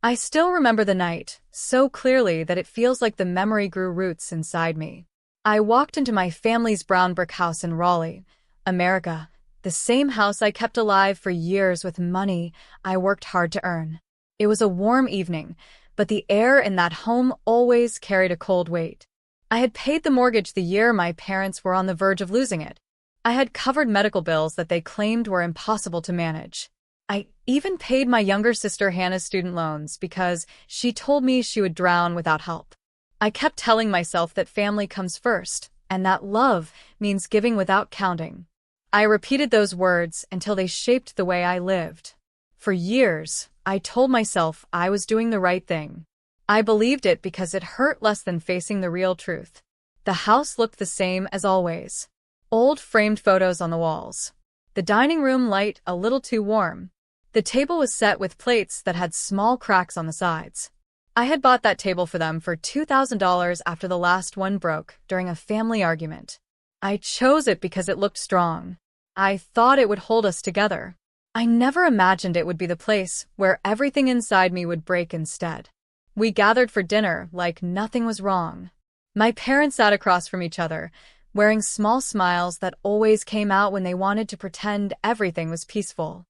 I still remember the night, so clearly that it feels like the memory grew roots inside me. I walked into my family's brown brick house in Raleigh, America, the same house I kept alive for years with money I worked hard to earn. It was a warm evening, but the air in that home always carried a cold weight. I had paid the mortgage the year my parents were on the verge of losing it. I had covered medical bills that they claimed were impossible to manage. I even paid my younger sister Hannah's student loans because she told me she would drown without help. I kept telling myself that family comes first, and that love means giving without counting. I repeated those words until they shaped the way I lived. For years, I told myself I was doing the right thing. I believed it because it hurt less than facing the real truth. The house looked the same as always. Old framed photos on the walls. The dining room light a little too warm. The table was set with plates that had small cracks on the sides. I had bought that table for them for $2,000 after the last one broke during a family argument. I chose it because it looked strong. I thought it would hold us together. I never imagined it would be the place where everything inside me would break instead. We gathered for dinner like nothing was wrong. My parents sat across from each other, wearing small smiles that always came out when they wanted to pretend everything was peaceful.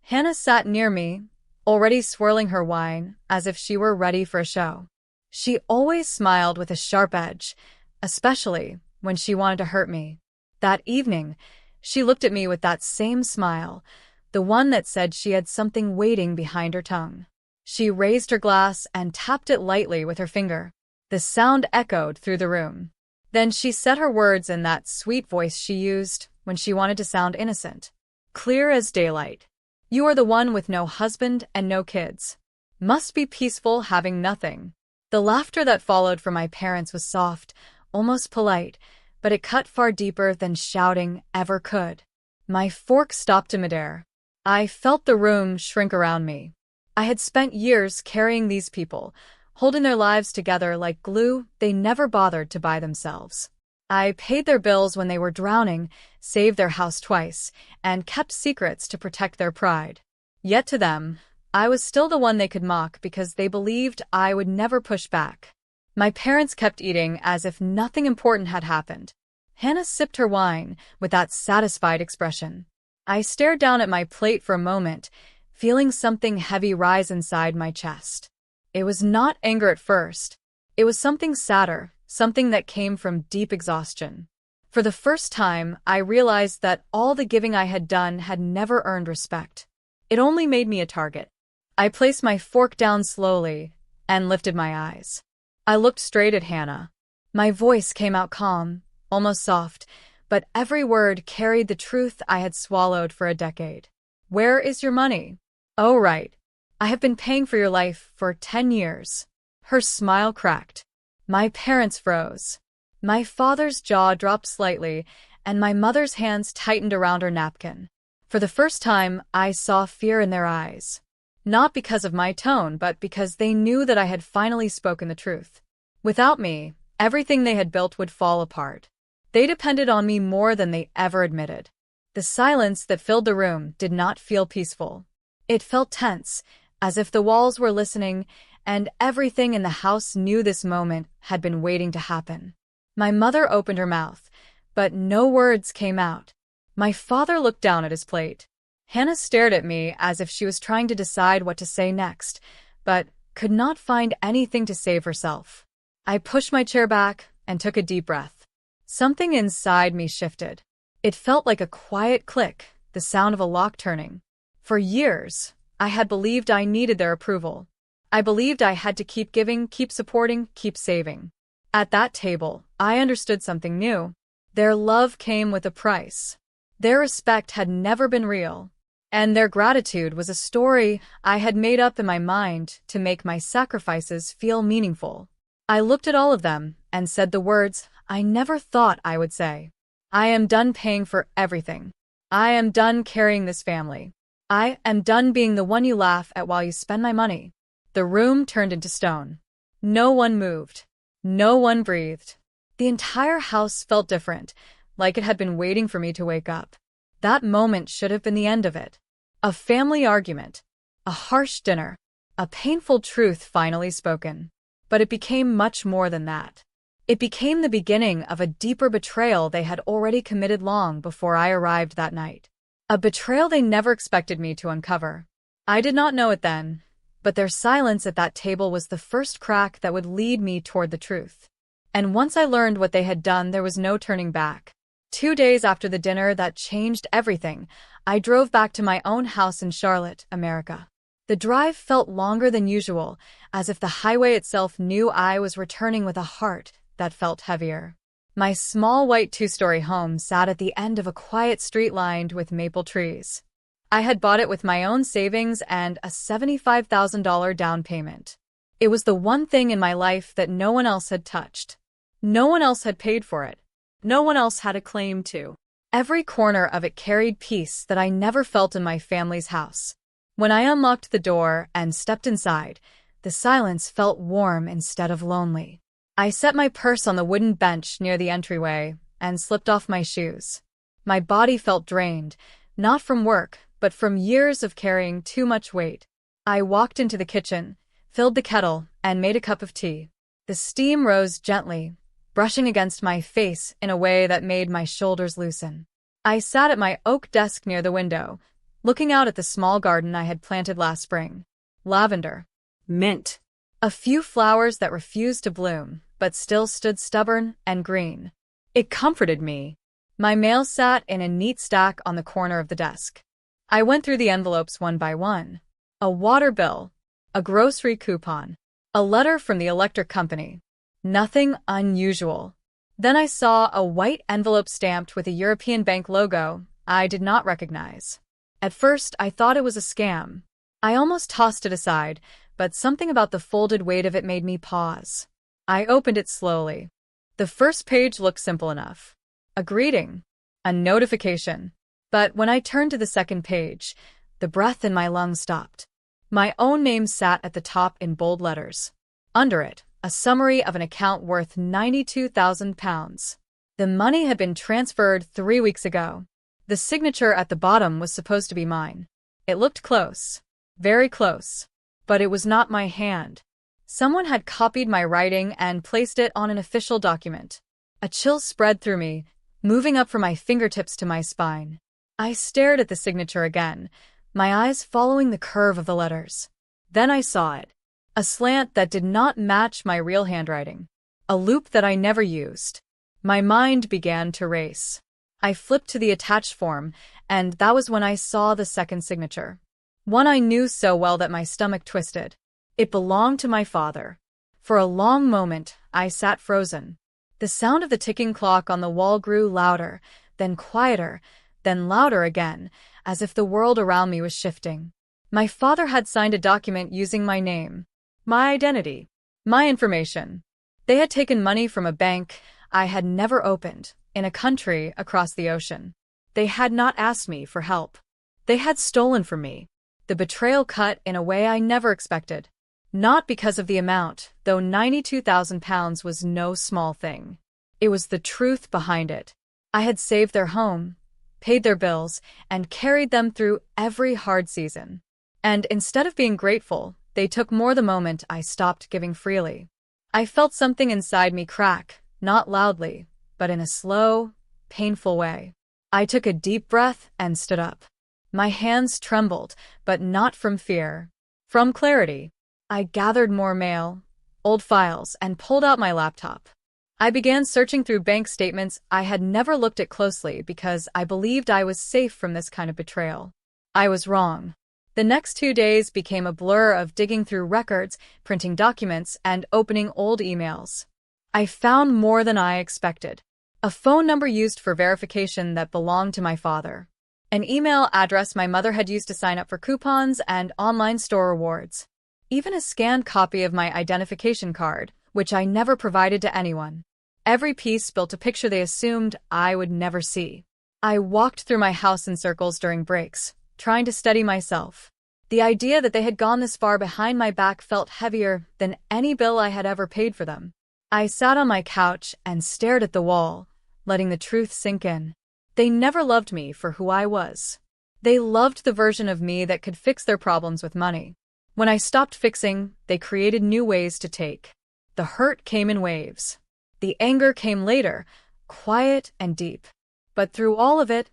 Hannah sat near me, already swirling her wine as if she were ready for a show. She always smiled with a sharp edge, especially when she wanted to hurt me. That evening, she looked at me with that same smile, the one that said she had something waiting behind her tongue. She raised her glass and tapped it lightly with her finger. The sound echoed through the room. Then she said her words in that sweet voice she used when she wanted to sound innocent. Clear as daylight. You are the one with no husband and no kids. Must be peaceful having nothing. The laughter that followed from my parents was soft, almost polite, but it cut far deeper than shouting ever could. My fork stopped in midair. I felt the room shrink around me. I had spent years carrying these people, holding their lives together like glue they never bothered to buy themselves. I paid their bills when they were drowning, saved their house twice, and kept secrets to protect their pride. Yet to them, I was still the one they could mock because they believed I would never push back. My parents kept eating as if nothing important had happened. Hannah sipped her wine with that satisfied expression. I stared down at my plate for a moment, feeling something heavy rise inside my chest. It was not anger at first. It was something sadder, something that came from deep exhaustion. For the first time, I realized that all the giving I had done had never earned respect. It only made me a target. I placed my fork down slowly and lifted my eyes. I looked straight at Hannah. My voice came out calm, almost soft, but every word carried the truth I had swallowed for a decade. Where is your money? Oh, right. I have been paying for your life for 10 years. Her smile cracked. My parents froze. My father's jaw dropped slightly, and my mother's hands tightened around her napkin. For the first time, I saw fear in their eyes. Not because of my tone, but because they knew that I had finally spoken the truth. Without me, everything they had built would fall apart. They depended on me more than they ever admitted. The silence that filled the room did not feel peaceful. It felt tense, as if the walls were listening, and everything in the house knew this moment had been waiting to happen. My mother opened her mouth, but no words came out. My father looked down at his plate. Hannah stared at me as if she was trying to decide what to say next, but could not find anything to save herself. I pushed my chair back and took a deep breath. Something inside me shifted. It felt like a quiet click, the sound of a lock turning. For years, I had believed I needed their approval. I believed I had to keep giving, keep supporting, keep saving. At that table, I understood something new. Their love came with a price. Their respect had never been real. And their gratitude was a story I had made up in my mind to make my sacrifices feel meaningful. I looked at all of them and said the words I never thought I would say. I am done paying for everything. I am done carrying this family. I am done being the one you laugh at while you spend my money. The room turned into stone. No one moved. No one breathed. The entire house felt different, like it had been waiting for me to wake up. That moment should have been the end of it. A family argument. A harsh dinner. A painful truth finally spoken. But it became much more than that. It became the beginning of a deeper betrayal they had already committed long before I arrived that night. A betrayal they never expected me to uncover. I did not know it then, but their silence at that table was the first crack that would lead me toward the truth. And once I learned what they had done, there was no turning back. 2 days after the dinner that changed everything, I drove back to my own house in Charlotte, America. The drive felt longer than usual, as if the highway itself knew I was returning with a heart that felt heavier. My small white 2-story home sat at the end of a quiet street lined with maple trees. I had bought it with my own savings and a $75,000 down payment. It was the one thing in my life that no one else had touched. No one else had paid for it. No one else had a claim to. Every corner of it carried peace that I never felt in my family's house. When I unlocked the door and stepped inside, the silence felt warm instead of lonely. I set my purse on the wooden bench near the entryway and slipped off my shoes. My body felt drained, not from work, but from years of carrying too much weight. I walked into the kitchen, filled the kettle, and made a cup of tea. The steam rose gently, brushing against my face in a way that made my shoulders loosen. I sat at my oak desk near the window, looking out at the small garden I had planted last spring. Lavender. Mint. A few flowers that refused to bloom, but still stood stubborn and green. It comforted me. My mail sat in a neat stack on the corner of the desk. I went through the envelopes one by one. A water bill, a grocery coupon, a letter from the electric company. Nothing unusual. Then I saw a white envelope stamped with a European bank logo I did not recognize. At first, I thought it was a scam. I almost tossed it aside, but something about the folded weight of it made me pause. I opened it slowly. The first page looked simple enough. A greeting. A notification. But when I turned to the second page, the breath in my lungs stopped. My own name sat at the top in bold letters. Under it, a summary of an account worth £92,000. The money had been transferred 3 weeks ago. The signature at the bottom was supposed to be mine. It looked close. Very close. But it was not my hand. Someone had copied my writing and placed it on an official document. A chill spread through me, moving up from my fingertips to my spine. I stared at the signature again, my eyes following the curve of the letters. Then I saw it. A slant that did not match my real handwriting. A loop that I never used. My mind began to race. I flipped to the attached form, and that was when I saw the second signature. One I knew so well that my stomach twisted. It belonged to my father. For a long moment, I sat frozen. The sound of the ticking clock on the wall grew louder, then quieter, then louder again, as if the world around me was shifting. My father had signed a document using my name, my identity, my information. They had taken money from a bank I had never opened, in a country across the ocean. They had not asked me for help. They had stolen from me. The betrayal cut in a way I never expected. Not because of the amount, though £92,000 was no small thing. It was the truth behind it. I had saved their home, paid their bills, and carried them through every hard season. And instead of being grateful, they took more the moment I stopped giving freely. I felt something inside me crack, not loudly, but in a slow, painful way. I took a deep breath and stood up. My hands trembled, but not from fear. From clarity. I gathered more mail, old files, and pulled out my laptop. I began searching through bank statements I had never looked at closely because I believed I was safe from this kind of betrayal. I was wrong. The next 2 days became a blur of digging through records, printing documents, and opening old emails. I found more than I expected. A phone number used for verification that belonged to my father. An email address my mother had used to sign up for coupons and online store rewards. Even a scanned copy of my identification card, which I never provided to anyone. Every piece built a picture they assumed I would never see. I walked through my house in circles during breaks, trying to steady myself. The idea that they had gone this far behind my back felt heavier than any bill I had ever paid for them. I sat on my couch and stared at the wall, letting the truth sink in. They never loved me for who I was. They loved the version of me that could fix their problems with money. When I stopped fixing, they created new ways to take. The hurt came in waves. The anger came later, quiet and deep. But through all of it,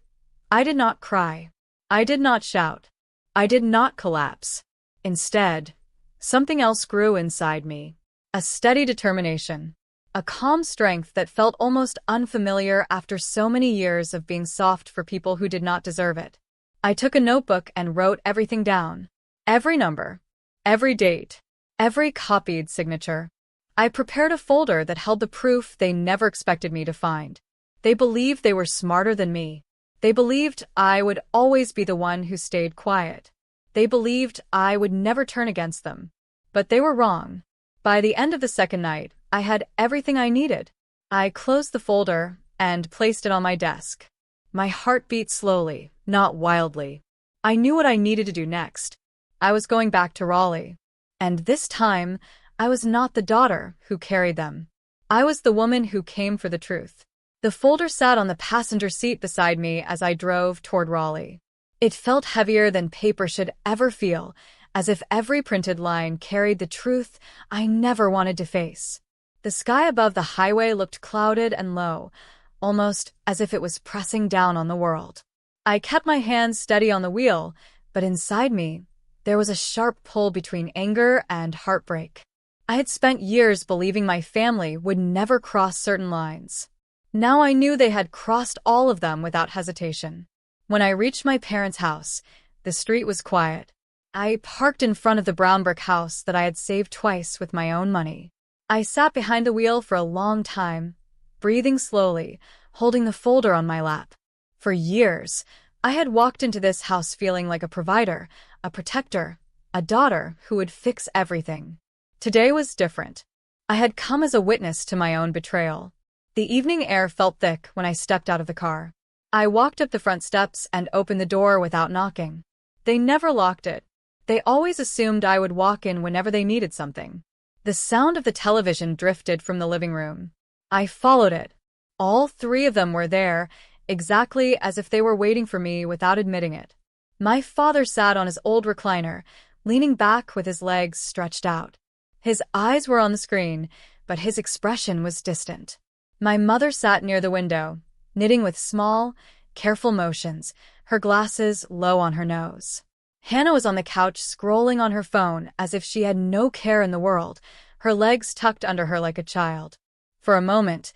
I did not cry. I did not shout. I did not collapse. Instead, something else grew inside me. A steady determination. A calm strength that felt almost unfamiliar after so many years of being soft for people who did not deserve it. I took a notebook and wrote everything down. Every number. Every date. Every copied signature. I prepared a folder that held the proof they never expected me to find. They believed they were smarter than me. They believed I would always be the one who stayed quiet. They believed I would never turn against them. But they were wrong. By the end of the second night, I had everything I needed. I closed the folder and placed it on my desk. My heart beat slowly, not wildly. I knew what I needed to do next. I was going back to Raleigh. And this time, I was not the daughter who carried them. I was the woman who came for the truth. The folder sat on the passenger seat beside me as I drove toward Raleigh. It felt heavier than paper should ever feel, as if every printed line carried the truth I never wanted to face. The sky above the highway looked clouded and low, almost as if it was pressing down on the world. I kept my hands steady on the wheel, but inside me, there was a sharp pull between anger and heartbreak. I had spent years believing my family would never cross certain lines. Now I knew they had crossed all of them without hesitation. When I reached my parents' house, the street was quiet. I parked in front of the brown brick house that I had saved twice with my own money. I sat behind the wheel for a long time, breathing slowly, holding the folder on my lap. For years, I had walked into this house feeling like a provider, a protector, a daughter who would fix everything. Today was different. I had come as a witness to my own betrayal. The evening air felt thick when I stepped out of the car. I walked up the front steps and opened the door without knocking. They never locked it. They always assumed I would walk in whenever they needed something. The sound of the television drifted from the living room. I followed it. All three of them were there, exactly as if they were waiting for me without admitting it. My father sat on his old recliner, leaning back with his legs stretched out. His eyes were on the screen, but his expression was distant. My mother sat near the window, knitting with small, careful motions, her glasses low on her nose. Hannah was on the couch scrolling on her phone as if she had no care in the world, her legs tucked under her like a child. For a moment,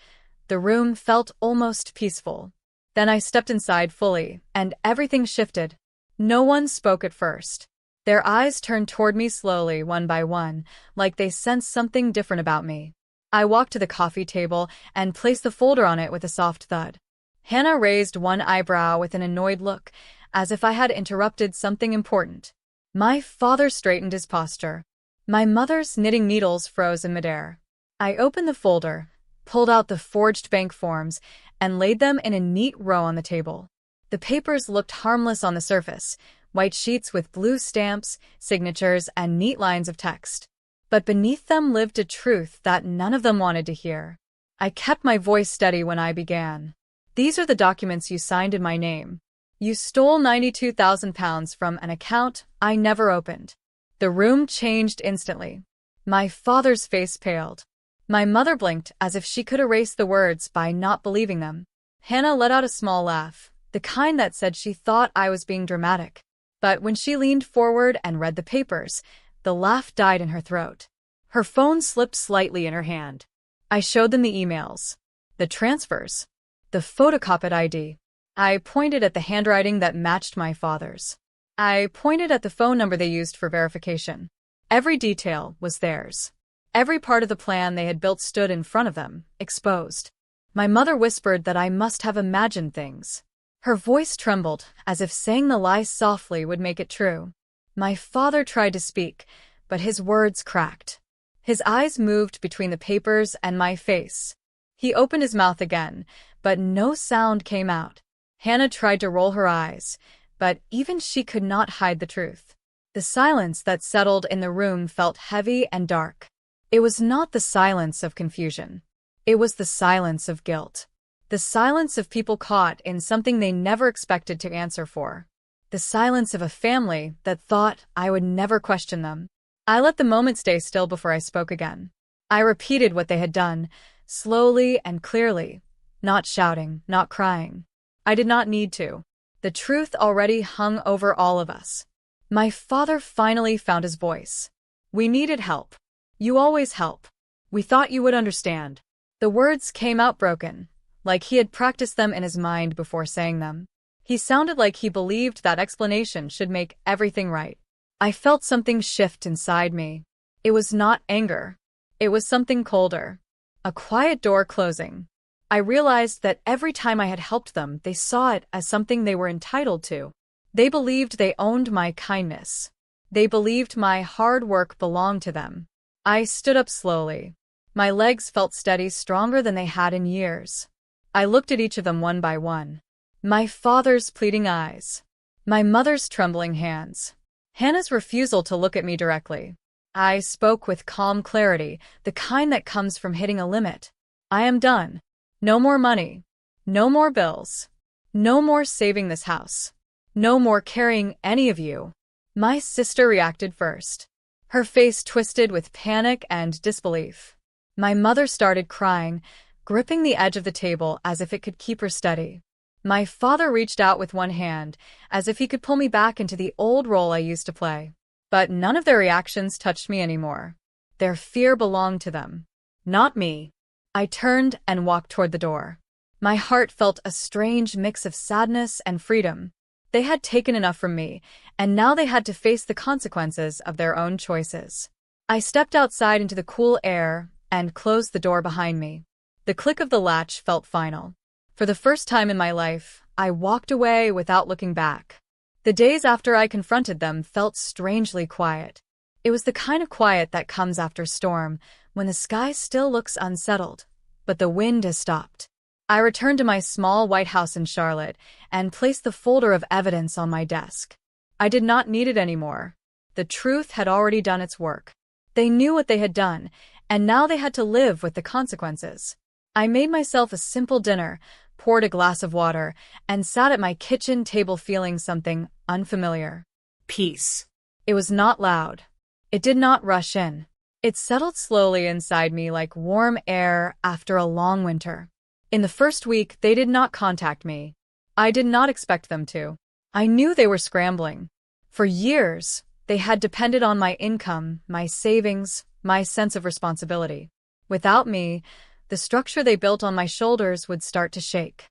the room felt almost peaceful. Then I stepped inside fully, and everything shifted. No one spoke at first. Their eyes turned toward me slowly, one by one, like they sensed something different about me. I walked to the coffee table and placed the folder on it with a soft thud. Hannah raised one eyebrow with an annoyed look, as if I had interrupted something important. My father straightened his posture. My mother's knitting needles froze in midair. I opened the folder, pulled out the forged bank forms, and laid them in a neat row on the table. The papers looked harmless on the surface, white sheets with blue stamps, signatures, and neat lines of text. But beneath them lived a truth that none of them wanted to hear. I kept my voice steady when I began. These are the documents you signed in my name. You stole £92,000 from an account I never opened. The room changed instantly. My father's face paled. My mother blinked as if she could erase the words by not believing them. Hannah let out a small laugh, the kind that said she thought I was being dramatic. But when she leaned forward and read the papers, the laugh died in her throat. Her phone slipped slightly in her hand. I showed them the emails, the transfers, the photocopied ID. I pointed at the handwriting that matched my father's. I pointed at the phone number they used for verification. Every detail was theirs. Every part of the plan they had built stood in front of them, exposed. My mother whispered that I must have imagined things. Her voice trembled, as if saying the lie softly would make it true. My father tried to speak, but his words cracked. His eyes moved between the papers and my face. He opened his mouth again, but no sound came out. Hannah tried to roll her eyes, but even she could not hide the truth. The silence that settled in the room felt heavy and dark. It was not the silence of confusion. It was the silence of guilt. The silence of people caught in something they never expected to answer for. The silence of a family that thought I would never question them. I let the moment stay still before I spoke again. I repeated what they had done, slowly and clearly, not shouting, not crying. I did not need to. The truth already hung over all of us. My father finally found his voice. We needed help. You always help. We thought you would understand. The words came out broken, like he had practiced them in his mind before saying them. He sounded like he believed that explanation should make everything right. I felt something shift inside me. It was not anger. It was something colder. A quiet door closing. I realized that every time I had helped them, they saw it as something they were entitled to. They believed they owned my kindness. They believed my hard work belonged to them. I stood up slowly. My legs felt steady, stronger than they had in years. I looked at each of them one by one. My father's pleading eyes. My mother's trembling hands. Hannah's refusal to look at me directly. I spoke with calm clarity, the kind that comes from hitting a limit. I am done. No more money. No more bills. No more saving this house. No more carrying any of you. My sister reacted first. Her face twisted with panic and disbelief. My mother started crying, gripping the edge of the table as if it could keep her steady. My father reached out with one hand, as if he could pull me back into the old role I used to play. But none of their reactions touched me anymore. Their fear belonged to them, not me. I turned and walked toward the door. My heart felt a strange mix of sadness and freedom. They had taken enough from me, and now they had to face the consequences of their own choices. I stepped outside into the cool air and closed the door behind me. The click of the latch felt final. For the first time in my life, I walked away without looking back. The days after I confronted them felt strangely quiet. It was the kind of quiet that comes after a storm, when the sky still looks unsettled, but the wind has stopped. I returned to my small white house in Charlotte and placed the folder of evidence on my desk. I did not need it anymore. The truth had already done its work. They knew what they had done, and now they had to live with the consequences. I made myself a simple dinner, poured a glass of water, and sat at my kitchen table feeling something unfamiliar. Peace. It was not loud. It did not rush in. It settled slowly inside me like warm air after a long winter. In the first week, they did not contact me. I did not expect them to. I knew they were scrambling. For years, they had depended on my income, my savings, my sense of responsibility. Without me, the structure they built on my shoulders would start to shake.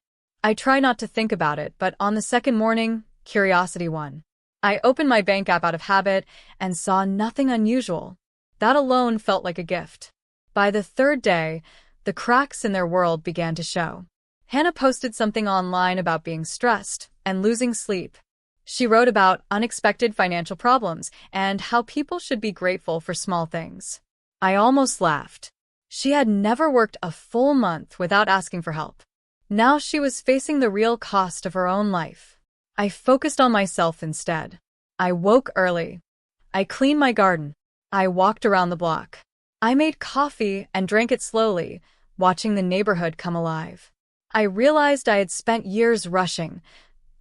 I try not to think about it, but on the second morning, curiosity won. I opened my bank app out of habit and saw nothing unusual. That alone felt like a gift. By the third day, the cracks in their world began to show. Hannah posted something online about being stressed and losing sleep. She wrote about unexpected financial problems and how people should be grateful for small things. I almost laughed. She had never worked a full month without asking for help. Now she was facing the real cost of her own life. I focused on myself instead. I woke early. I cleaned my garden. I walked around the block. I made coffee and drank it slowly, watching the neighborhood come alive. I realized I had spent years rushing,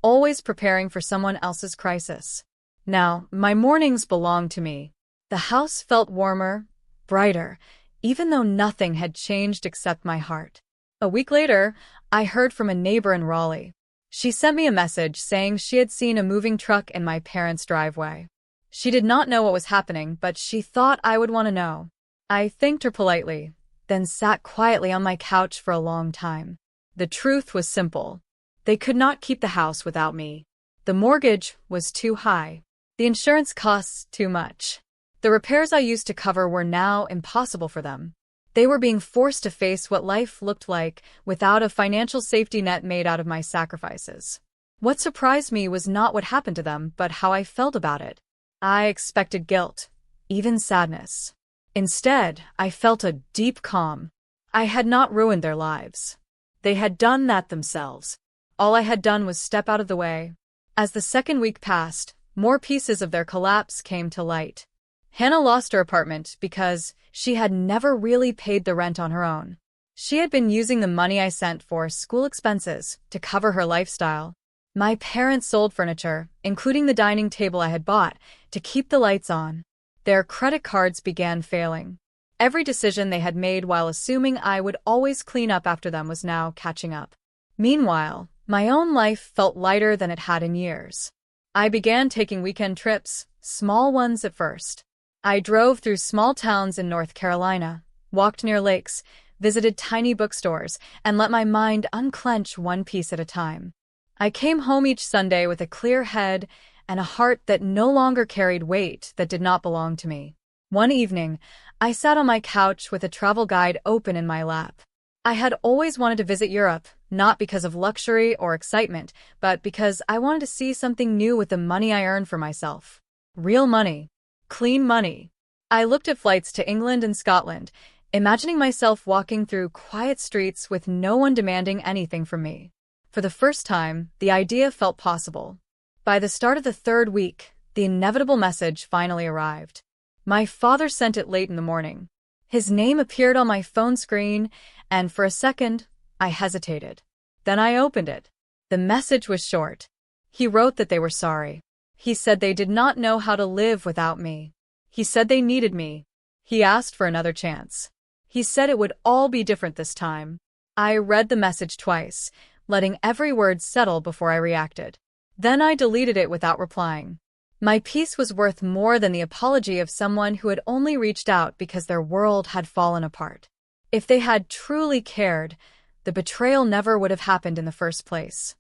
always preparing for someone else's crisis. Now, my mornings belonged to me. The house felt warmer, brighter, even though nothing had changed except my heart. A week later, I heard from a neighbor in Raleigh. She sent me a message saying she had seen a moving truck in my parents' driveway. She did not know what was happening, but she thought I would want to know. I thanked her politely, then sat quietly on my couch for a long time. The truth was simple. They could not keep the house without me. The mortgage was too high. The insurance costs too much. The repairs I used to cover were now impossible for them. They were being forced to face what life looked like without a financial safety net made out of my sacrifices. What surprised me was not what happened to them, but how I felt about it. I expected guilt, even sadness. Instead, I felt a deep calm. I had not ruined their lives. They had done that themselves. All I had done was step out of the way. As the second week passed, more pieces of their collapse came to light. Hannah lost her apartment because she had never really paid the rent on her own. She had been using the money I sent for school expenses to cover her lifestyle. My parents sold furniture, including the dining table I had bought, to keep the lights on. Their credit cards began failing. Every decision they had made while assuming I would always clean up after them was now catching up. Meanwhile, my own life felt lighter than it had in years. I began taking weekend trips, small ones at first. I drove through small towns in North Carolina, walked near lakes, visited tiny bookstores, and let my mind unclench one piece at a time. I came home each Sunday with a clear head and a heart that no longer carried weight that did not belong to me. One evening, I sat on my couch with a travel guide open in my lap. I had always wanted to visit Europe, not because of luxury or excitement, but because I wanted to see something new with the money I earned for myself. Real money. Clean money. I looked at flights to England and Scotland, imagining myself walking through quiet streets with no one demanding anything from me. For the first time, the idea felt possible. By the start of the third week, the inevitable message finally arrived. My father sent it late in the morning. His name appeared on my phone screen, and for a second, I hesitated. Then I opened it. The message was short. He wrote that they were sorry. He said they did not know how to live without me. He said they needed me. He asked for another chance. He said it would all be different this time. I read the message twice, letting every word settle before I reacted. Then I deleted it without replying. My peace was worth more than the apology of someone who had only reached out because their world had fallen apart. If they had truly cared, the betrayal never would have happened in the first place.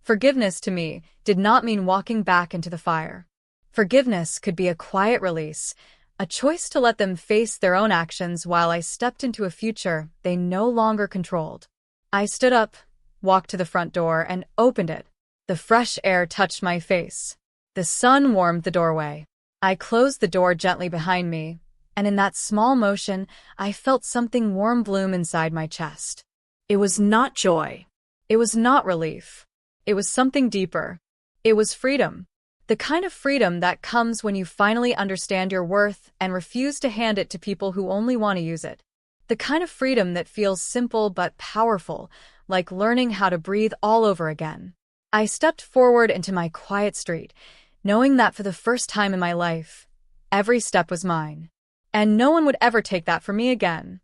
Forgiveness to me did not mean walking back into the fire. Forgiveness could be a quiet release, a choice to let them face their own actions while I stepped into a future they no longer controlled. I stood up, walked to the front door, and opened it. The fresh air touched my face. The sun warmed the doorway. I closed the door gently behind me, and in that small motion, I felt something warm bloom inside my chest. It was not joy. It was not relief. It was something deeper. It was freedom. The kind of freedom that comes when you finally understand your worth and refuse to hand it to people who only want to use it. The kind of freedom that feels simple but powerful, like learning how to breathe all over again. I stepped forward into my quiet street, knowing that for the first time in my life, every step was mine. And no one would ever take that from me again.